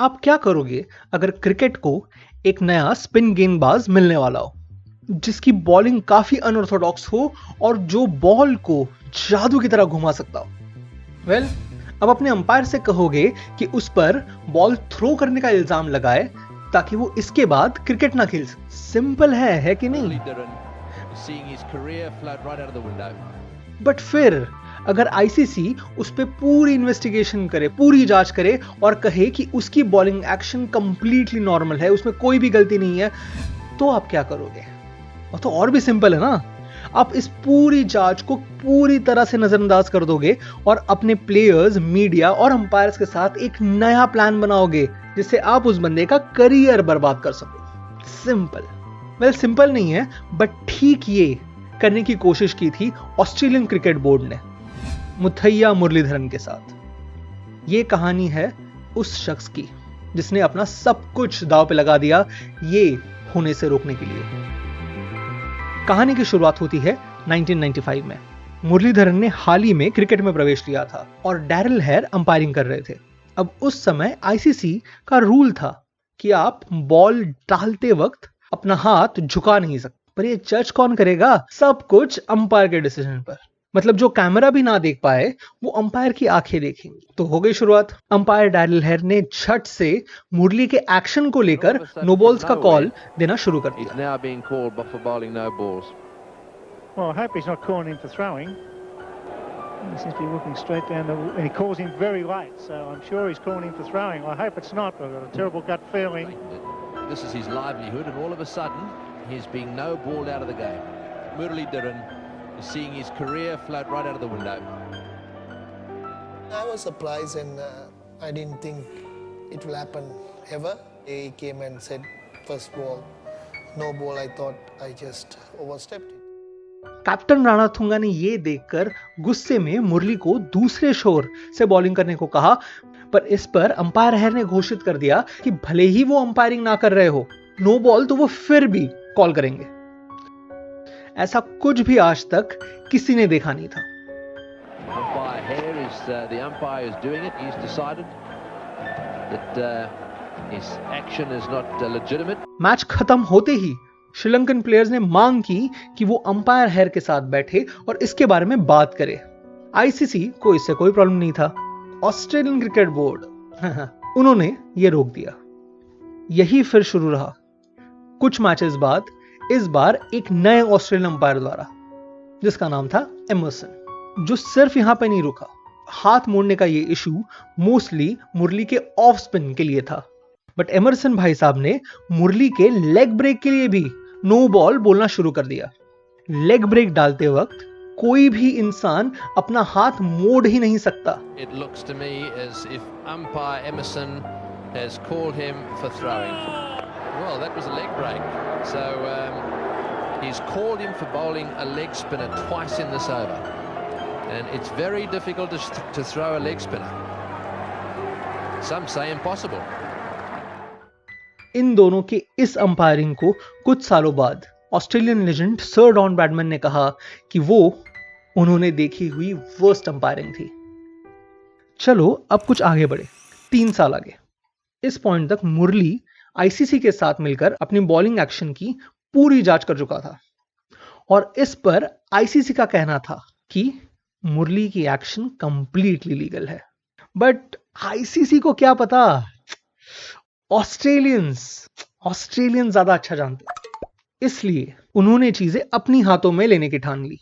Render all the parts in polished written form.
आप क्या करोगे अगर क्रिकेट को एक नया स्पिन गेंदबाज मिलने वाला हो, जिसकी बॉलिंग काफी अनऑर्थोडॉक्स हो और जो बॉल को जादू की तरह घुमा सकता हो? वेल, अब अपने अंपायर से कहोगे कि उस पर बॉल थ्रो करने का इल्जाम लगाए ताकि वो इसके बाद क्रिकेट ना खेल सके। सिंपल है कि नहीं? बट फिर अगर आईसीसी उस पर पूरी इन्वेस्टिगेशन करे, पूरी जांच करे और कहे कि उसकी बॉलिंग एक्शन कंप्लीटली नॉर्मल है, उसमें कोई भी गलती नहीं है, तो आप क्या करोगे? तो और भी सिंपल है ना, आप इस पूरी जांच को पूरी तरह से नजरअंदाज कर दोगे और अपने प्लेयर्स, मीडिया और अंपायर्स के साथ एक नया प्लान बनाओगे जिससे आप उस बंदे का करियर बर्बाद कर सको। सिंपल। वेल, सिंपल नहीं है, बट ठीक ये करने की कोशिश की थी ऑस्ट्रेलियन क्रिकेट बोर्ड ने मुथैया मुरलीधरन के साथ। ये कहानी है उस शख्स की जिसने अपना सब कुछ दांव पे लगा दिया ये होने से रोकने के लिए। कहानी की शुरुआत होती है 1995 में। मुरलीधरन ने हाल ही में क्रिकेट में प्रवेश लिया था और डैरिल हेयर अंपायरिंग कर रहे थे। अब उस समय आईसीसी का रूल था कि आप बॉल डालते वक्त अपना हाथ झुका नहीं सकते, पर ये जज कौन करेगा? सब कुछ अंपायर के डिसीजन पर। मतलब जो कैमरा भी ना देख पाए वो अंपायर की आंखें देखेंगी। तो हो गई शुरुआत। अंपायर डैरिल हेयर ने झट से मुरली के एक्शन को लेकर नो बॉल्स का कॉल देना शुरू कर दिया। Well, I hope he's not calling him for throwing. He seems to be looking straight down and he calls him very late, so I'm sure he's calling him for throwing. I hope it's not, but I've got a terrible gut feeling. This is his livelihood, and all of a sudden, he's being no balled out of the game. Muralidharan is seeing his career float right out of the window. I was surprised and I didn't think it will happen ever. He came and said, first ball, no ball. I thought I just overstepped it. Captain Ranatunga ने ये देखकर गुस्से में मुरली को दूसरे शोर से bowling करने को कहा, पर इस पर अंपायर हेयर ने घोषित कर दिया कि भले ही वो अंपायरिंग ना कर रहे हो, नो बॉल तो वो फिर भी कॉल करेंगे। ऐसा कुछ भी आज तक किसी ने देखा नहीं था। मैच खत्म होते ही श्रीलंकन प्लेयर्स ने मांग की कि वो अंपायर हेयर के साथ बैठे और इसके बारे में बात करे। आईसीसी को इससे कोई प्रॉब्लम नहीं था। ऑस्ट्रेलियन क्रिकेट बोर्ड उन्होंने ये रोक दिया। यही फिर शुरू रहा। कुछ मैचेस बाद इस बार एक नए ऑस्ट्रेलियन अंपायर द्वारा, जिसका नाम था एमरसन, जो सिर्फ यहां पे नहीं रुका। हाथ मोड़ने का ये इशू मोस्टली मुरली के ऑफ स्पिन के लिए था, बट एमरसन भाई साहब ने मुरली के लेग ब्रेक के लिए भी नो बॉल बोलना शुरू कर दिया। लेग ब्रेक डालते वक्त कोई भी इंसान अपना हाथ मोड़ ही नहीं सकता। It looks to me as if umpire Emerson has called him for throwing. Well, that was a leg break. So he's called him for bowling a leg spinner twice in this over. And it's very difficult to throw a leg spinner. Some say impossible. इन दोनों के इस umpiring को कुछ सालों बाद Australian legend sir Don Bradman ने कहा कि वो उन्होंने देखी हुई वर्स्ट अंपायरिंग थी। चलो अब कुछ आगे बढ़े, 3 साल आगे। इस पॉइंट तक मुरली आईसीसी के साथ मिलकर अपनी बॉलिंग एक्शन की पूरी जांच कर चुका था और इस पर आईसीसी का कहना था कि मुरली की एक्शन कंप्लीटली लीगल है। बट आईसीसी को क्या पता, ऑस्ट्रेलियन ज्यादा अच्छा जानते, इसलिए उन्होंने चीजें अपनी हाथों में लेने की ठान ली।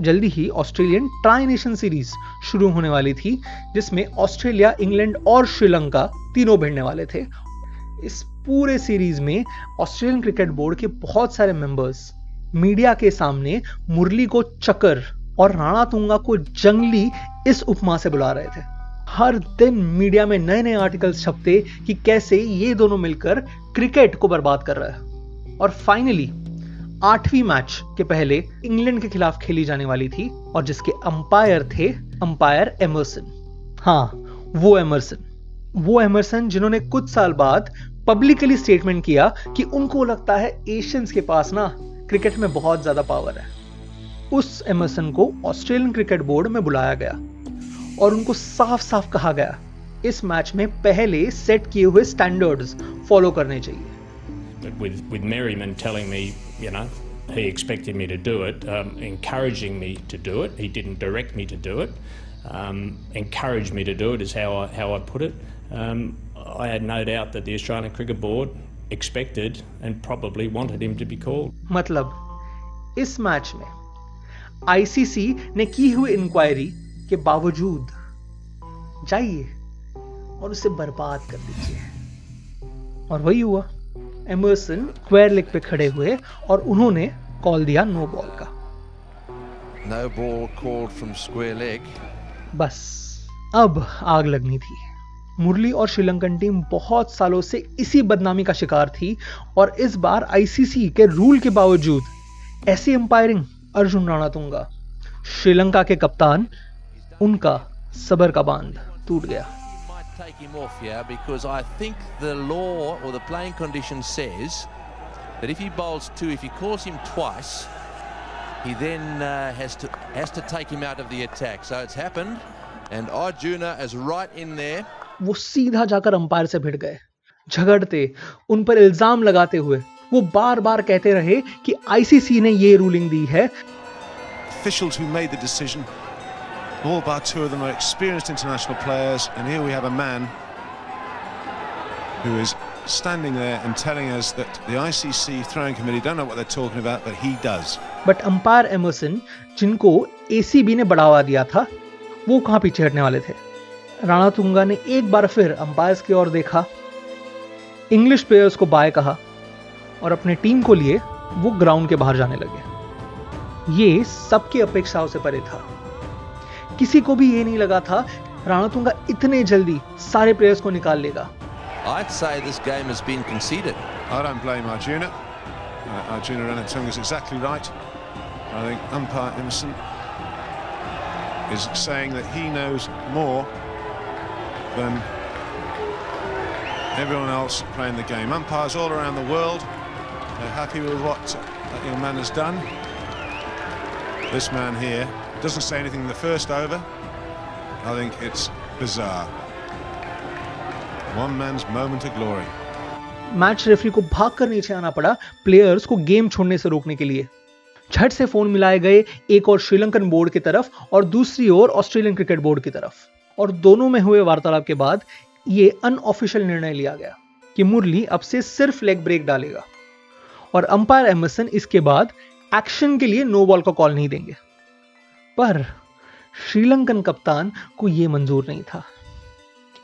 जल्दी ही ऑस्ट्रेलियन ट्राई नेशन सीरीज शुरू होने वाली थी, जिसमें ऑस्ट्रेलिया, इंग्लैंड और श्रीलंका तीनों भिड़ने वाले थे। इस पूरे सीरीज में ऑस्ट्रेलियन क्रिकेट बोर्ड के बहुत सारे मेंबर्स मीडिया के सामने मुरली को चकर और रणथुंगा को जंगली इस उपमा से बुला रहे थे। हर दिन मीडिया में नए नए आर्टिकल्स छपते कि कैसे ये दोनों मिलकर क्रिकेट को बर्बाद कर रहा है। और फाइनली 8वीं मैच के पहले इंग्लैंड के खिलाफ खेली जाने वाली थी और जिसके अंपायर थे अंपायर एमरसन। हाँ, वो एमरसन जिन्होंने कुछ साल बाद पब्लिकली स्टेटमेंट किया कि उनको लगता है एशियंस के पास ना क्रिकेट में बहुत ज्यादा पावर है। उस एमरसन को ऑस्ट्रेलियन क्रिकेट बोर्ड में बुलाया गया और उनको साफ साफ कहा गया, इस मैच में पहले सेट किए हुए स्टैंडर्ड्स फॉलो करने चाहिए. But with Merriman telling me, you know, he expected me to do it, encouraging me to do it. He didn't direct me to do it. Encouraged me to do it is how I put it. I had no doubt that the Australian Cricket Board expected and probably wanted him to be called. मतलब इस match में ICC ने की हुई inquiry के बावजूद जाइए और उसे बर्बाद कर दीजिए. और वही हुआ. एमर्सन स्क्वायर लेग पे खड़े हुए और उन्होंने कॉल दिया नो बॉल का. No ball called from square leg. बस अब आग लगनी थी. मुरली और श्रीलंकन टीम बहुत सालों से इसी बदनामी का शिकार थी और इस बार आईसीसी के रूल के बावजूद ऐसी अंपायरिंग. अर्जुन रणतुंगा श्रीलंका के कप्तान, उनका सबर का बांध टूट गया. Take him off here because I think the law or the playing condition says that if he bowls two, if he calls him twice, he then has to take him out of the attack. So it's happened, and Arjuna is right in there. वो सीधा जाकर umpire से भिड़ गए. झगड़ते, उन पर इल्जाम लगाते हुए वो बार बार कहते रहे कि आईसीसी ने ये रूलिंग दी है. Officials who made the decision, all but two of them are experienced international players, and here we have a man who is standing there and telling us that the ICC throwing committee don't know what they're talking about, but he does. But umpire Emerson, जिनको ACB ने बढ़ावा दिया था, वो कहां पीछे हटने वाले थे. रणतुंगा ने एक बार फिर अंपायर्स की ओर देखा, इंग्लिश प्लेयर्स को बाय कहा और अपने टीम को लिए वो ग्राउंड के बाहर जाने लगे. ये सबकी अपेक्षाओं से परे था. किसी को भी ये नहीं लगा था रणतुंगा इतने जल्दी सारे प्लेयर्स को निकाल लेगा. I'd say this game has been conceded. I don't blame Arjuna. Arjuna Ranatunga is exactly right. I think umpire Emerson is saying that he knows more than everyone else playing the game. Umpires all around the world are happy with what that young man has done. This man here doesn't say anything in the first over. I think it's bizarre. One man's moment of glory. Match referee को भागकर नीचे आना पड़ा players को game छोड़ने से रोकने के लिए. झट से फोन मिलाए गए, एक और श्रीलंकन बोर्ड की तरफ और दूसरी ओर ऑस्ट्रेलियन क्रिकेट बोर्ड की तरफ. और दोनों में हुए वार्तालाप के बाद ये अनऑफिशियल निर्णय लिया गया कि मुरली अब से सिर्फ लेग ब्रेक डालेगा और अंपायर एमर्सन इसके बाद एक्शन के लिए नो बॉल का कॉल नहीं देंगे. पर श्रीलंकन कप्तान को यह मंजूर नहीं था.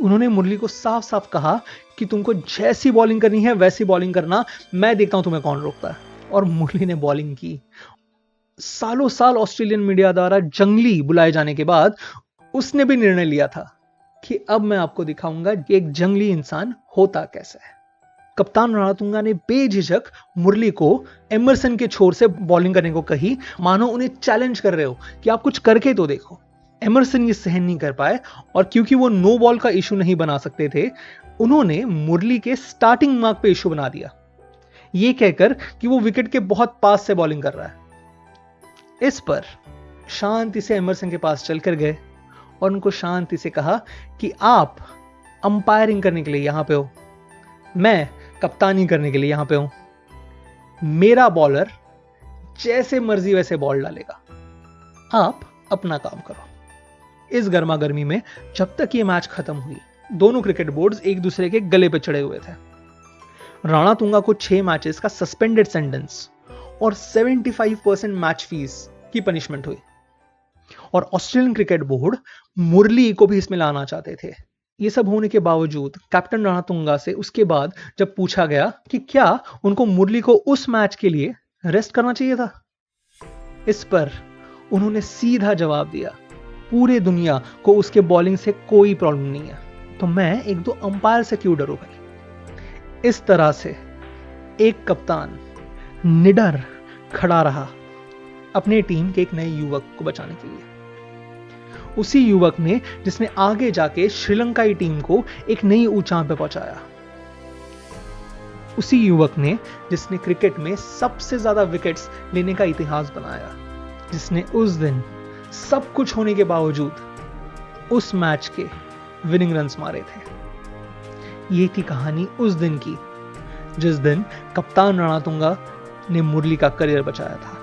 उन्होंने मुरली को साफ साफ कहा कि तुमको जैसी बॉलिंग करनी है वैसी बॉलिंग करना, मैं देखता हूं तुम्हें कौन रोकता है. और मुरली ने बॉलिंग की. सालों साल ऑस्ट्रेलियन मीडिया द्वारा जंगली बुलाए जाने के बाद उसने भी निर्णय लिया था कि अब मैं आपको दिखाऊंगा कि एक जंगली इंसान होता कैसा है. कप्तान रणतुंगा ने बेझिझक मुरली को एमरसन के छोर से बॉलिंग करने को कही, मानो उन्हें चैलेंज कर रहे हो कि आप कुछ करके तो देखो. एमरसन ये सहन नहीं कर पाए और क्योंकि वो नो बॉल का इशू नहीं बना सकते थे, उन्होंने मुरली के स्टार्टिंग मार्क पे इशू बना दिया, ये कहकर कि वो विकेट के बहुत पास से बॉलिंग कर रहा है. इस पर शांति से एमरसन के पास चलकर गए और उनको शांति से कहा कि आप अंपायरिंग करने के लिए यहां पे हो, मैं कप्तानी करने के लिए यहां पे हूं. मेरा बॉलर जैसे मर्जी वैसे बॉल डालेगा, आप अपना काम करो. इस गर्मा गर्मी में जब तक ये मैच खत्म हुई, दोनों क्रिकेट बोर्ड्स एक दूसरे के गले पे चढ़े हुए थे. रणतुंगा को 6 मैचेस का सस्पेंडेड सेंटेंस और 75% मैच फीस की पनिशमेंट हुई. और ऑस्ट्रेलियन क्रिकेट बोर्ड मुरली को भी इसमें लाना चाहते थे. ये सब होने के बावजूद कैप्टन रणतुंगा से उसके बाद जब पूछा गया कि क्या उनको मुरली को उस मैच के लिए रेस्ट करना चाहिए था, इस पर उन्होंने सीधा जवाब दिया, पूरे दुनिया को उसके बॉलिंग से कोई प्रॉब्लम नहीं है, तो मैं एक दो अंपायर से क्यों डरूं भाई. इस तरह से एक कप्तान निडर खड़ा रहा अपने टीम के एक नए युवक को बचाने के लिए. उसी युवक ने जिसने आगे जाके श्रीलंकाई टीम को एक नई ऊंचाई पे पहुंचाया. उसी युवक ने जिसने क्रिकेट में सबसे ज्यादा विकेट्स लेने का इतिहास बनाया, जिसने उस दिन सब कुछ होने के बावजूद उस मैच के विनिंग रन्स मारे थे। ये थी कहानी उस दिन की जिस दिन कप्तान रणतुंगा ने मुरली का करियर बचाया था।